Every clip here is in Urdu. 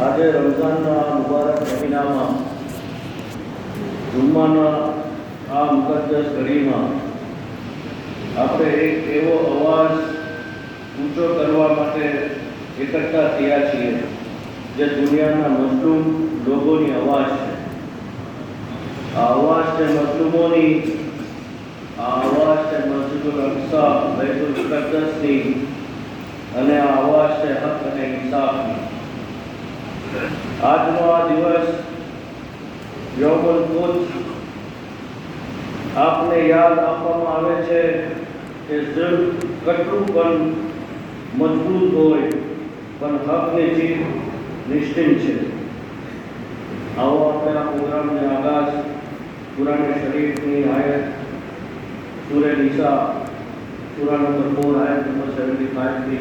આજે રમઝાનના મુબારક મહિનામાં જુમ્માના આ મુકદ્દસ ઘડીમાં આપણે એક એવો અવાજ ઊંચો કરવા માટે એકઠા થયા છીએ જે દુનિયાના મઝલૂમ લોકોની અવાજ છે. આ અવાજ છે મઝલૂમોની, આ અવાજ છે મસ્જિદુલ અક્સા બૈતુલ મુકદ્દસની, અને આ અવાજ છે હક અને ઇન્સાફની. આજનો આ દિવસ યૌમુલ કુદ્સ આપને યાદ આપવામાં આવે છે કે જુલ્મ કેટલું પણ મજબૂત હોય પણ હકની જીત નિશ્ચિત છે. આવો આપણે આ પ્રોગ્રામને આગાજ કુરાન શરીફની આયત સૂરે નિસા સૂરા નંબર 4 આયત નંબર 75 થી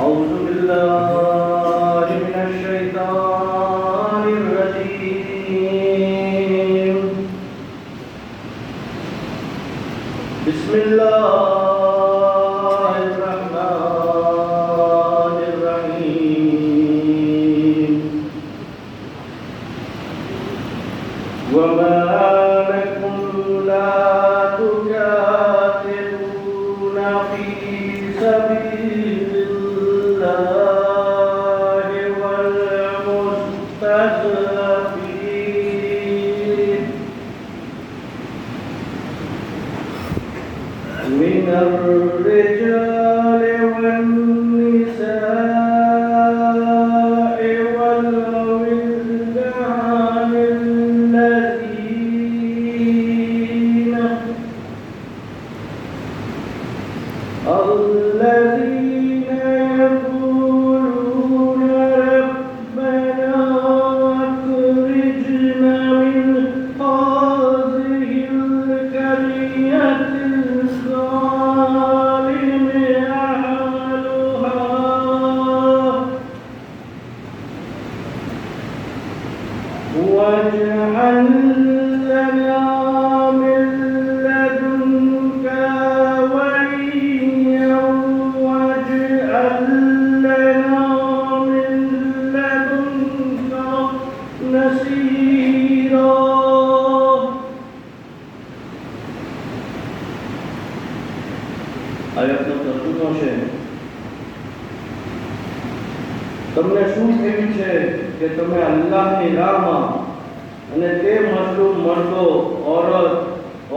أعوذ بالله من الشيطان الرجيم. بسم الله الرحمن الرحيم. وما لكم لا تقاتلون في سبيل الله والمستضعفين من الرجال والنساء والولدان الذين يقولون ربنا أخرجنا من هذه القرية الظالم أهلها واجعل لنا من لدنك وليا واجعل لنا من لدنك نصيرا. આયતનો તર્જુમો છે. તમને શું થયું છે કે તમે અલ્લાહની રાહમાં અને તે મઝલૂમ મર્દો,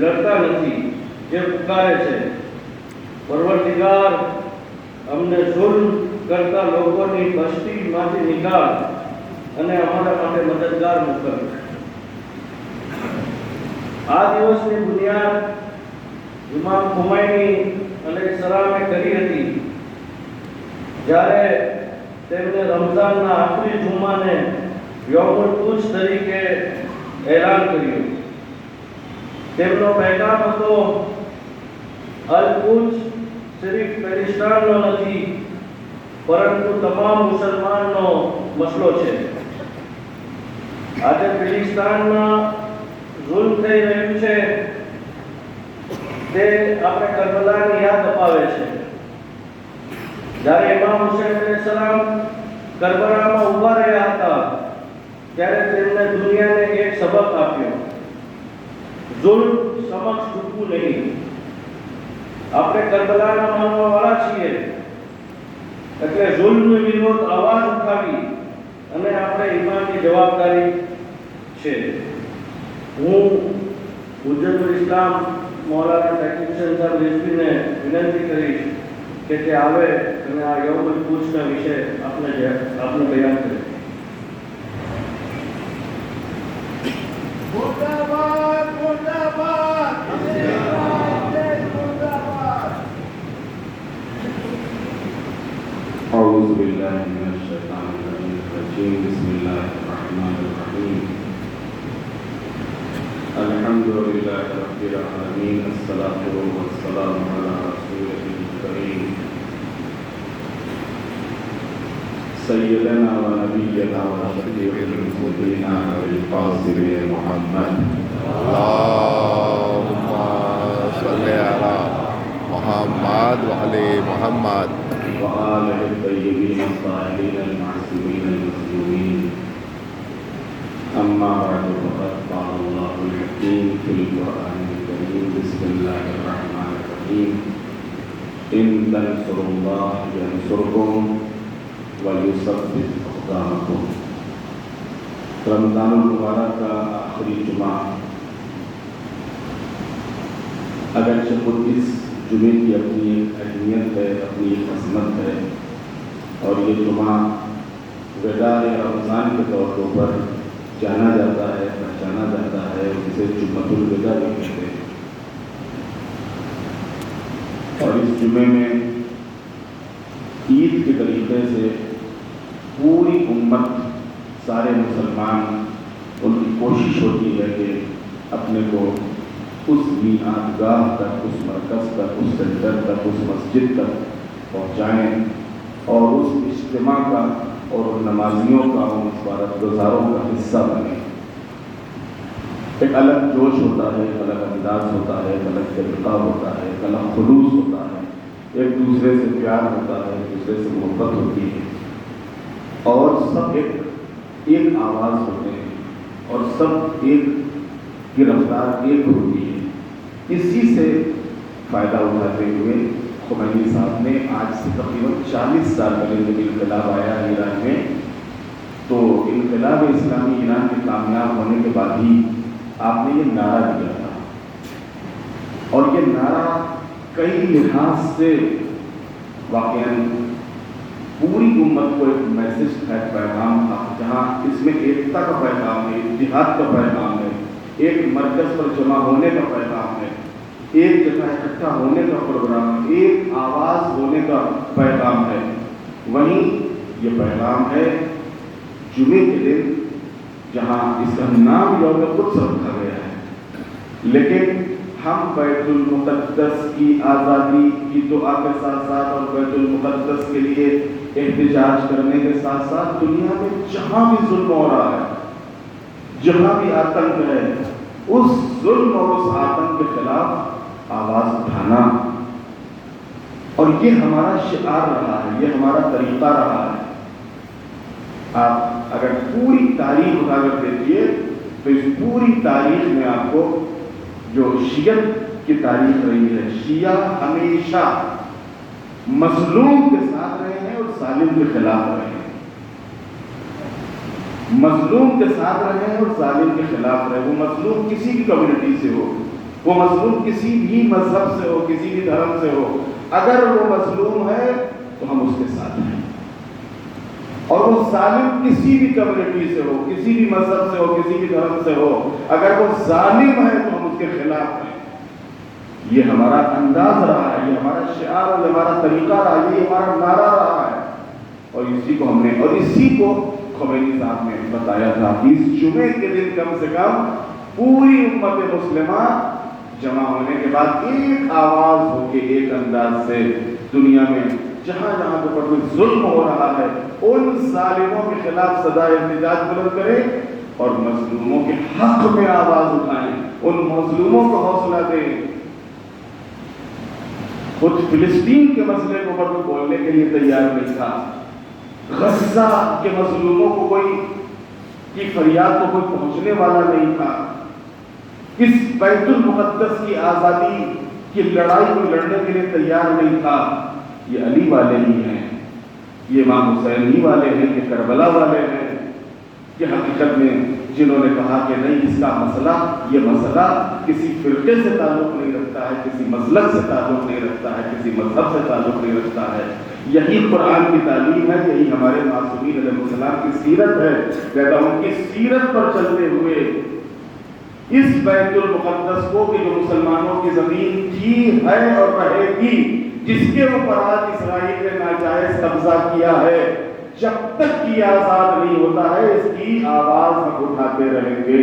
લડતા નથી જે પુકારે છે, પરવરદિગાર અમને જુલ્મ કરતા લોકોની બસ્તીમાંથી નિકાળ અને અમારા માટે મદદગાર મોકલ. આ દિવસની બુનિયાદ ઇમામ ખુમૈની અલૈહિસ્સલામે કરી હતી જ્યારે તેમણે રમઝાનના આખરી જુમ્માને યૌમુલ કુદ્સ તરીકે એલાન કર્યું. તેમનો પૈગામ હતો, અલ કુદ્સ સિર્ફ પેલિસ્ટાનનો નથી પરંતુ તમામ મુસલમાનનો મસલો છે. આજે પેલિસ્ટાનમાં જુલ્મ થઈ રહ્યું છે તે આપણે કરબલાની યાદ અપાવે છે. જ્યારે ઇમામ હુસૈન અલૈહિસ્સલામ કરબલામાં ઊભા રહ્યા હતા ત્યારે તેમણે દુનિયાને એક સબક આપ્યો, જુલ્મ સમક્ષ ઝૂકવું નહીં. આપણે કરબલાના માનવાવાળા છીએ એટલે જુલ્મ વિરોધ અવાજ ઉઠાવી અને આપણે ઈમાનની જવાબદારી છે. હું હુજ્જતુલ ઇસ્લામ મૌલાના તકીર હુસૈન સાહેબ રિઝવીને વિનંતી કરીશ કે તે આવે અને આ યૌમુલ કુદ્સના વિશે આપને બયાન કરે. મુર્દાબાદ મુર્દાબાદ મુર્દાબાદ. أعوذ بالله من الشيطان الرجيم. بسم الله الرحمن الرحيم. الحمد لله رب العالمين. الصلاة والسلام على رسوله الكريم سيدنا ونبينا وشفيع المذنبين أبي القاسم محمد. اللهم صل على محمد محمد وعلى محمد وآله الطيبين الطاهرين المعصومين المظلومين. أما بعد فقد قال الله الحكيم في القرآن الكريم. بسم الله الرحمن الرحيم. إن تنصروا الله ينصركم ويثبت أقدامكم. رمضان المبارک کا آخری جمعہ، اگرچہ خود اس جمعے کی اپنی ایک اہمیت ہے، اپنی ایک عظمت ہے، اور یہ جمعہ وداع رمضان کے طور پر جانا جاتا ہے، پہچانا جاتا ہے، جسے جمعۃ الوداع بھی کہتے ہیں. اور اس جمعے میں عید کے طریقے سے پوری امت، سارے مسلمان، ان کی کوشش ہوتی ہے کہ اپنے کو اس میعاد گاہ تک، اس مرکز تک، اس سینٹر تک، اس مسجد تک پہنچائیں اور اس اجتماع کا اور ان نمازیوں کا، ان عبادت گزاروں کا حصہ بنیں. ایک الگ جوش ہوتا ہے، ایک الگ انداز ہوتا ہے، ایک الگ طریقہ ہوتا ہے، ایک الگ خلوص ہوتا ہے، ایک دوسرے سے پیار ہوتا ہے، ایک دوسرے سے محبت ہوتی ہے، اور سب ایک آواز ہوتے ہیں، اور سب ایک کی رفتار ایک ہوتی ہے. اسی سے فائدہ اٹھاتے ہوئے خمینی صاحب نے آج سے تقریباً 40 سال پہلے جب انقلاب آیا ایران میں، تو انقلاب اسلامی ایران کے کامیاب ہونے کے بعد ہی آپ نے یہ نعرہ دیا تھا. اور یہ نعرہ کئی لحاظ سے واقعاً پوری امت کو ایک میسج تھا، پیغام تھا، جہاں اس میں ایکتا کا پیغام ہے، اتحاد کا پیغام ہے، ایک مرکز پر جمع ہونے کا پیغام ہے، ایک جگہ اکٹھا ہونے کا پروگرام ہے، ایک آواز ہونے کا پیغام ہے. وہیں یہ پیغام ہے جمعے کے دن، جہاں اس کا نام یوم قدس رکھا گیا ہے، لیکن ہم بیت المقدس کی آزادی کی دعا کے ساتھ ساتھ اور بیت المقدس کے لیے احتجاج کرنے کے ساتھ ساتھ دنیا میں جہاں بھی ظلم ہو رہا ہے، جہاں بھی آتنک ہے، اس ظلم اور اس آتنک کے خلاف آواز اٹھانا. اور یہ ہمارا شعار رہا ہے، یہ ہمارا طریقہ رہا ہے. آپ اگر پوری تاریخ اٹھا کر دیکھیے تو اس پوری تاریخ میں آپ کو جو شیعت کی تاریخ رہی ہے، شیعہ ہمیشہ مظلوم کے ساتھ رہے ہیں اور ظالم کے خلاف رہے ہیں. مظلوم کے ساتھ رہے ہیں اور ظالم کے خلاف رہے. وہ مظلوم کسی بھی کمیونٹی سے ہو، وہ مظلوم کسی بھی مذہب سے ہو، کسی بھی دھرم سے ہو، اگر وہ مظلوم ہے تو ہم اس کے ساتھ ہیں. اور وہ ظالم کسی بھی کمیونٹی سے ہو، کسی بھی مذہب سے ہو، کسی بھی دھرم سے ہو، اگر وہ ظالم ہے تو ہم اس کے خلاف ہیں. یہ ہمارا انداز رہا ہے، یہ ہمارا شعار اور ہمارا طریقہ رہا ہے، یہ ہمارا نعرہ رہا ہے. اور اسی کو ہم نے، اور اسی کو خمینی صاحب نے بتایا تھا کہ اس جمعے کے دن کم سے کم پوری امت مسلمہ جمع ہونے کے بعد ایک آواز ہو کے، ایک انداز سے دنیا میں جہاں جہاں پر کوئی ظلم ہو رہا ہے ان ظالموں کے خلاف صدائے احتجاج بلند کریں اور مظلوموں کے حق میں آواز اٹھائیں، ان مظلوموں کو حوصلہ دیں. خود فلسطین کے مسئلے کو پر بولنے کے لیے تیار نہیں تھا. غزہ کے مظلوموں کو کوئی کی فریاد کو کوئی پہنچنے والا نہیں تھا. اس بیت المقدس کی آزادی کی لڑائی کو لڑنے کے لیے تیار نہیں تھا. یہ علی والے ہی ہیں، یہ امام حسین ہی والے ہیں، یہ کربلا والے ہیں کہ حقیقت میں جنہوں نے کہا کہ نہیں، اس کا مسئلہ، یہ مسئلہ کسی فرقے سے تعلق نہیں رکھتا ہے، کسی مسلک سے تعلق نہیں رکھتا ہے، کسی مذہب سے تعلق نہیں رکھتا ہے. یہی قرآن کی تعلیم ہے، یہی ہمارے معصومین علیہ السلام کی سیرت ہے. کہتا ہوں کہ سیرت پر چلتے ہوئے اس بیت المقدس کو کہ جو مسلمانوں کی زمین تھی، ہے اور رہے گی، جس کے اوپر آج اسرائیل نے ناجائز قبضہ کیا ہے، جب تک یہ آزاد نہیں ہوتا ہے اس کی آواز ہم اٹھاتے رہیں گے.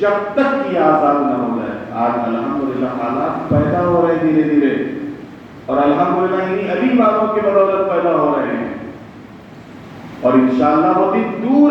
جب تک یہ آزاد نہ ہو جائے. آج الحمدللہ حالات پیدا ہو رہے ہیں دھیرے دھیرے، اور الحمدللہ انہی علی والوں کی بدولت پیدا ہو رہے ہیں. اور انشاءاللہ وہ دن دور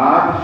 8